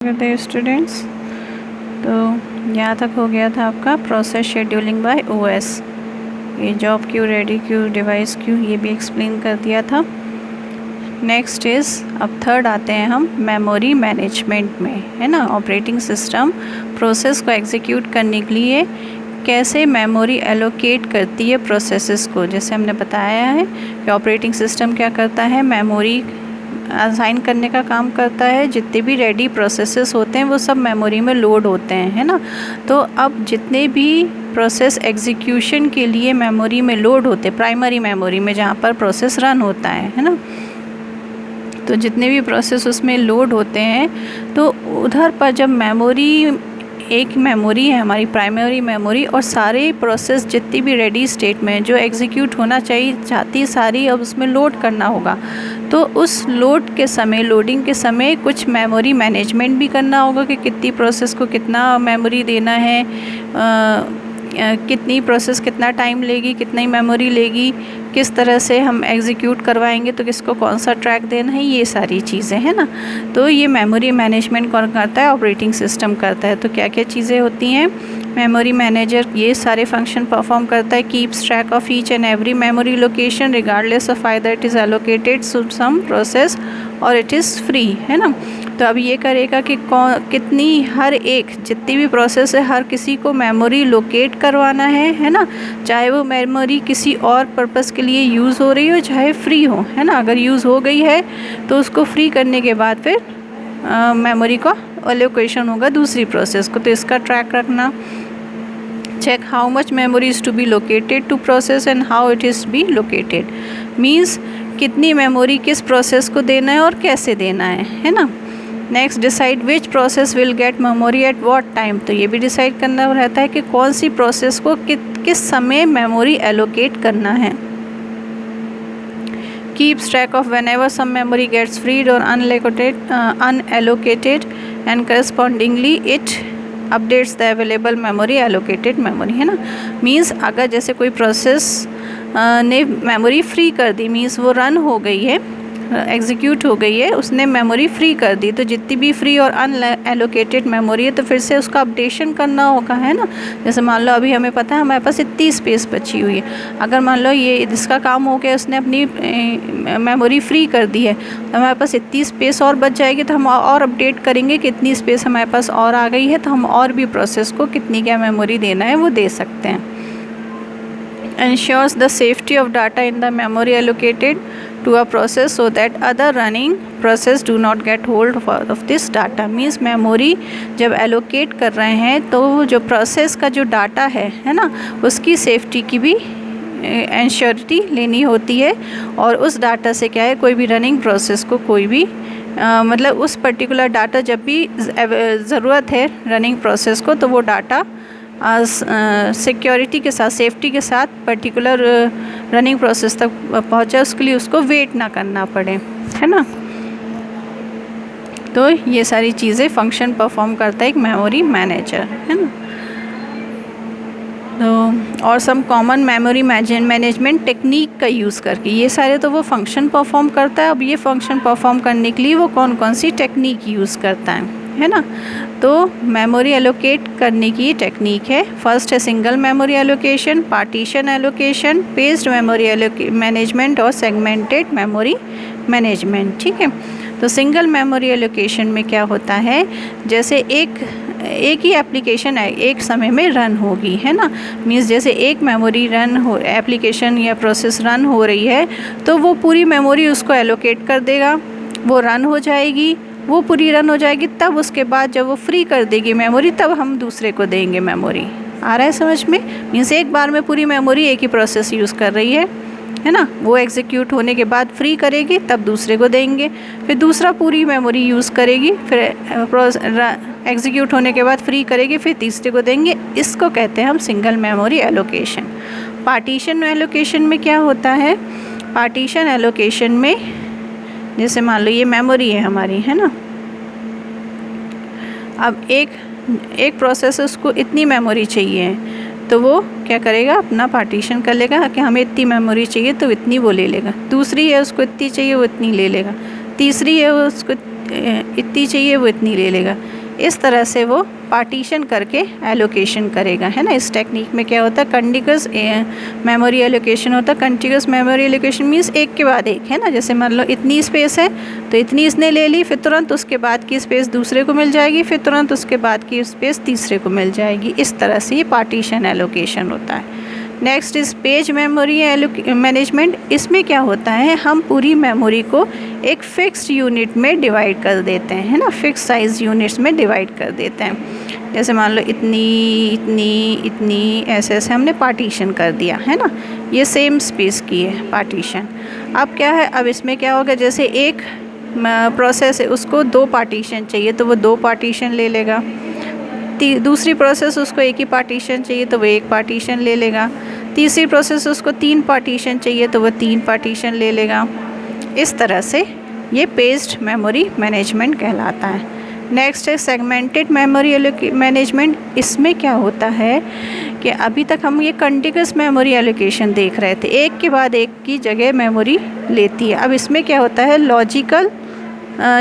करते स्टूडेंट्स। तो यहाँ तक हो गया था आपका प्रोसेस शेड्यूलिंग बाय ओएस। ये job queue, ready queue, device Q, ये भी एक्सप्लेन कर दिया था। नेक्स्ट इज़ अब थर्ड आते हैं हम मेमोरी मैनेजमेंट में, है ना। ऑपरेटिंग सिस्टम प्रोसेस को एग्जीक्यूट करने के लिए कैसे मेमोरी एलोकेट करती है प्रोसेसेस को। जैसे हमने बताया है कि ऑपरेटिंग सिस्टम क्या करता है, मेमोरी असाइन करने का काम करता है। जितने भी रेडी प्रोसेसेस होते हैं वो सब मेमोरी में लोड होते हैं, है ना। तो अब जितने भी प्रोसेस एग्जीक्यूशन के लिए मेमोरी में लोड होते हैं, प्राइमरी मेमोरी में जहाँ पर प्रोसेस रन होता है ना, तो जितने भी प्रोसेस उसमें लोड होते हैं तो उधर पर जब एक मेमोरी है हमारी प्राइमरी मेमोरी, और सारे प्रोसेस जितनी भी रेडी स्टेट में जो एग्जीक्यूट होना चाहती सारी अब उसमें लोड करना होगा। तो उस लोडिंग के समय कुछ मेमोरी मैनेजमेंट भी करना होगा कि कितनी प्रोसेस को कितना मेमोरी देना है, कितनी प्रोसेस कितना टाइम लेगी, कितनी मेमोरी लेगी, किस तरह से हम एग्जीक्यूट करवाएंगे, तो किसको कौन सा ट्रैक देना है, ये सारी चीज़ें हैं ना। तो ये मेमोरी मैनेजमेंट कौन करता है, ऑपरेटिंग सिस्टम करता है। तो क्या क्या चीज़ें होती हैं, मेमोरी मैनेजर ये सारे फंक्शन परफॉर्म करता है। Keeps track of each and every memory location regardless of either it is allocated to some process और इट इज़ फ्री, है ना। तो अब ये करेगा कि कितनी हर एक जितनी भी प्रोसेस है हर किसी को मेमोरी लोकेट करवाना है ना। चाहे वो मेमोरी किसी और पर्पस के लिए यूज़ हो रही हो चाहे फ्री हो, है ना। अगर यूज़ हो गई है तो उसको फ्री करने के बाद फिर मेमोरी का एलोकेशन होगा दूसरी प्रोसेस को। तो इसका ट्रैक रखना। Check how much memory is to be located to process and how it is be located, means कितनी मेमोरी किस प्रोसेस को देना है और कैसे देना है ना। Next, decide which process will get memory at what time. तो ये भी डिसाइड करना रहता है कि कौन सी प्रोसेस को किस समय मेमोरी एलोकेट करना है। Keeps track of whenever some memory gets freed और unallocated and correspondingly it updates the available memory allocated memory, है ना। मीन्स अगर जैसे कोई प्रोसेस ने मेमोरी फ्री कर दी, मीन्स वो रन हो गई है, एग्जीक्यूट हो गई है, उसने मेमोरी फ्री कर दी, तो जितनी भी फ्री और अनएलोकेटेड मेमोरी है तो फिर से उसका अपडेशन करना होगा, है ना। जैसे मान लो अभी हमें पता है हमारे पास इतनी स्पेस बची हुई है, अगर मान लो ये इसका काम हो गया, उसने अपनी मेमोरी फ्री कर दी है, तो हमारे पास इतनी स्पेस और बच जाएगी, तो हम और अपडेट करेंगे कितनी स्पेस हमारे पास और आ गई है, तो हम और भी प्रोसेस को कितनी क्या मेमोरी देना है वो दे सकते हैं। Ensures the safety of data in the memory allocated to a process so that other running process do not get hold of this data. Means memory जब allocate कर रहे हैं तो जो प्रोसेस का जो डाटा है ना, उसकी सेफ्टी की भी एंश्योरिटी लेनी होती है। और उस डाटा से क्या है, कोई भी रनिंग प्रोसेस को कोई भी मतलब उस पर्टिकुलर डाटा जब भी ज़रूरत है रनिंग प्रोसेस को, तो वो डाटा सिक्योरिटी के साथ, सेफ्टी के साथ पर्टिकुलर रनिंग प्रोसेस तक पहुंचे, उसके लिए उसको वेट ना करना पड़े, है ना। तो ये सारी चीज़ें फंक्शन परफॉर्म करता है एक मेमोरी मैनेजर, है ना। तो और some common memory management technique का यूज़ करके, ये सारे तो वो फंक्शन परफॉर्म करता है। अब ये फंक्शन परफॉर्म करने के लिए वो कौन कौन सी टेक्निक यूज़ करता है ना। तो मेमोरी एलोकेट करने की टेक्निक है। फर्स्ट है single memory allocation, partition allocation, पेज्ड memory management और सेगमेंटेड मेमोरी मैनेजमेंट, ठीक है। तो सिंगल मेमोरी एलोकेशन में क्या होता है, जैसे एक ही एप्लीकेशन एक समय में रन होगी, है ना। मीन्स जैसे एक मेमोरी एप्लीकेशन या प्रोसेस रन हो रही है तो वो पूरी मेमोरी उसको एलोकेट कर देगा, वो रन हो जाएगी, वो पूरी रन हो जाएगी, तब उसके बाद जब वो फ्री कर देगी मेमोरी तब हम दूसरे को देंगे मेमोरी। आ रहा है समझ में। मीन्स एक बार में पूरी मेमोरी एक ही प्रोसेस यूज़ कर रही है ना, वो एग्जीक्यूट होने के बाद फ्री करेगी तब दूसरे को देंगे, फिर दूसरा पूरी मेमोरी यूज़ करेगी, फिर एग्जीक्यूट होने के बाद फ्री करेगी, फिर तीसरे को देंगे। इसको कहते हैं हम single memory allocation. Partition allocation में क्या होता है, पार्टीशन एलोकेशन में जैसे मान लो ये मेमोरी है हमारी, है ना। अब एक प्रोसेस उसको इतनी मेमोरी चाहिए, तो वो क्या करेगा, अपना पार्टीशन कर लेगा कि हमें इतनी मेमोरी चाहिए तो इतनी वो ले लेगा। दूसरी है उसको इतनी चाहिए वो इतनी ले लेगा। तीसरी है उसको इतनी चाहिए वो इतनी ले लेगा। इस तरह से वो पार्टीशन करके एलोकेशन करेगा, है ना। इस टेक्निक में क्या होता है, कंटिन्यूअस मेमोरी एलोकेशन होता है। कंटिन्यूअस मेमोरी एलोकेशन मीन्स एक के बाद एक, है ना। जैसे मान लो इतनी स्पेस है तो इतनी इसने ले ली, फिर तुरंत उसके बाद की स्पेस दूसरे को मिल जाएगी, फिर तुरंत उसके बाद की स्पेस तीसरे को मिल जाएगी। इस तरह से ये पार्टीशन एलोकेशन होता है। नेक्स्ट इस पेज मेमोरी मैनेजमेंट। इसमें क्या होता है, हम पूरी मेमोरी को एक फिक्स्ड यूनिट में डिवाइड कर देते हैं, है ना। फिक्स साइज़ यूनिट्स में डिवाइड कर देते हैं। जैसे मान लो इतनी इतनी इतनी ऐसे ऐसे हमने पार्टीशन कर दिया, है ना। ये सेम स्पेस की है पार्टीशन। अब क्या है, अब इसमें क्या होगा, जैसे एक प्रोसेस है उसको 2 पार्टीशन चाहिए तो वो 2 पार्टीशन ले लेगा। दूसरी प्रोसेस उसको एक ही पार्टीशन चाहिए तो वो 1 पार्टीशन ले लेगा। तीसरी प्रोसेस उसको 3 पार्टीशन चाहिए तो वो 3 पार्टीशन ले लेगा। इस तरह से ये पेज्ड मेमोरी मैनेजमेंट कहलाता है। नेक्स्ट है सेगमेंटेड मेमोरी मैनेजमेंट। इसमें क्या होता है कि अभी तक हम ये कंटिन्यूअस मेमोरी एलोकेशन देख रहे थे, एक के बाद एक की जगह मेमोरी लेती है। अब इसमें क्या होता है, लॉजिकल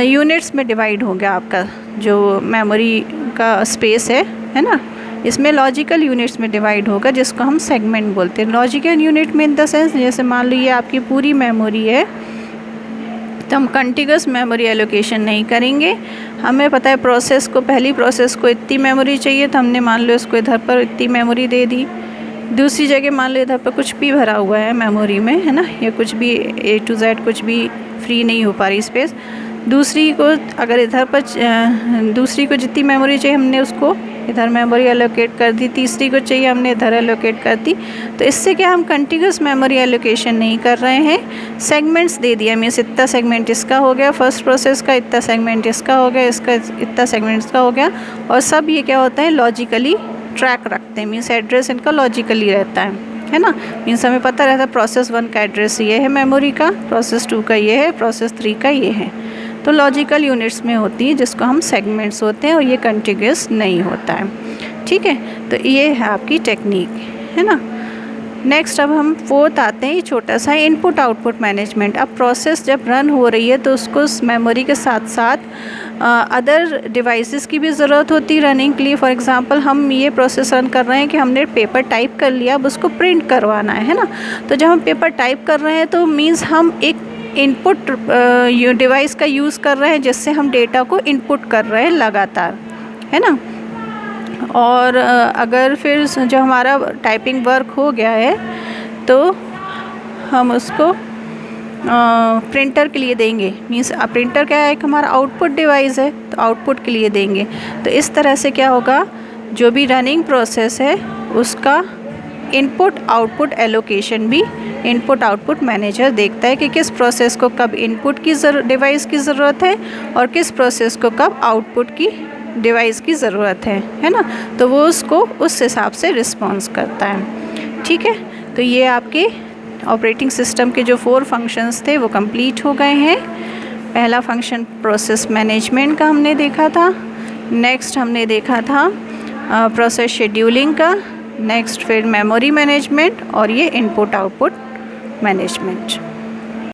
यूनिट्स में डिवाइड हो गया आपका जो मेमोरी का स्पेस है ना। इसमें लॉजिकल यूनिट्स में डिवाइड होगा जिसको हम सेगमेंट बोलते हैं। लॉजिकल यूनिट में इन द सेंस, जैसे मान लो ये आपकी पूरी मेमोरी है तो हम कंटिन्यूअस मेमोरी एलोकेशन नहीं करेंगे। हमें पता है प्रोसेस को, पहली प्रोसेस को इतनी मेमोरी चाहिए तो हमने मान लो इसको इधर पर इतनी मेमोरी दे दी। दूसरी जगह मान लो इधर पर कुछ भी भरा हुआ है मेमोरी में, है ना, या कुछ भी A to Z कुछ भी फ्री नहीं हो पा रही स्पेस। दूसरी को अगर इधर पर दूसरी को जितनी मेमोरी चाहिए हमने उसको इधर मेमोरी एलोकेट कर दी, तीसरी को चाहिए हमने इधर एलोकेट कर दी। तो इससे क्या, हम कंटिन्यूअस मेमोरी एलोकेशन नहीं कर रहे हैं, सेगमेंट्स दे दिया। मीन्स इतना सेगमेंट इसका हो गया फर्स्ट प्रोसेस का, इतना सेगमेंट इसका हो गया, इसका इतना सेगमेंट इसका हो गया। और सब ये क्या होता है, लॉजिकली ट्रैक रखते हैं। मीन्स एड्रेस इनका लॉजिकली रहता है ना। मीन्स हमें पता रहता है प्रोसेस 1 का एड्रेस ये है मेमोरी का, प्रोसेस 2 का ये है, प्रोसेस 3 का ये है। तो लॉजिकल यूनिट्स में होती है जिसको हम सेगमेंट्स होते हैं, और ये कंटिन्यूअस नहीं होता है। ठीक है, तो ये है आपकी टेक्निक, है ना। नेक्स्ट अब हम 4th आते हैं, छोटा सा इनपुट आउटपुट मैनेजमेंट। अब प्रोसेस जब रन हो रही है तो उसको मेमोरी के साथ साथ अदर डिवाइसेस की भी ज़रूरत होती है रनिंग के लिए। फॉर एग्जांपल हम ये प्रोसेस रन कर रहे हैं कि हमने पेपर टाइप कर लिया, अब उसको प्रिंट करवाना है ना। तो जब हम पेपर टाइप कर रहे हैं तो मीन्स हम एक इनपुट डिवाइस का यूज़ कर रहे हैं जिससे हम डेटा को इनपुट कर रहे हैं लगातार, है ना। और अगर फिर जो हमारा टाइपिंग वर्क हो गया है तो हम उसको प्रिंटर के लिए देंगे। मीन्स प्रिंटर क्या है, एक हमारा आउटपुट डिवाइस है, तो आउटपुट के लिए देंगे। तो इस तरह से क्या होगा, जो भी रनिंग प्रोसेस है उसका इनपुट आउटपुट एलोकेशन भी इनपुट आउटपुट मैनेजर देखता है कि किस प्रोसेस को कब इनपुट की डिवाइस की ज़रूरत है और किस प्रोसेस को कब आउटपुट की डिवाइस की ज़रूरत है ना। तो वो उसको उस हिसाब से रिस्पॉन्स करता है। ठीक है, तो ये आपके ऑपरेटिंग सिस्टम के जो 4 फंक्शंस थे वो कंप्लीट हो गए हैं। पहला फंक्शन प्रोसेस मैनेजमेंट का हमने देखा था। नेक्स्ट हमने देखा था प्रोसेस शेड्यूलिंग का। नेक्स्ट फिर मेमोरी मैनेजमेंट और ये इनपुट आउटपुट मैनेजमेंट।